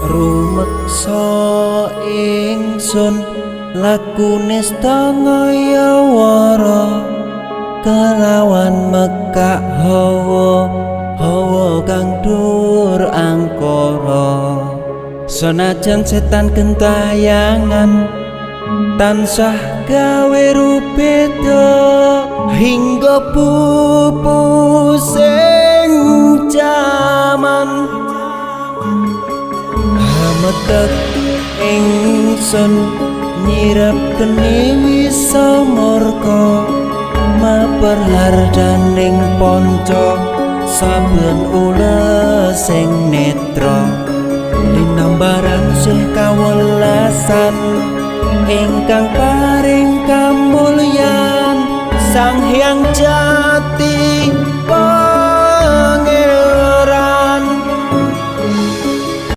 rumeksa ingsun lakune stangaya wara kelawan mekak hawa kang dur angkara senajan setan gentayangan tansah gawe rupeda hingga pupusing jaman hametek ingsun nyirep geni wisamurka maperhardaning panca saben ules sing netra linambaran sih kawelasan ingkang paring kamulyan Sang Hyang Jati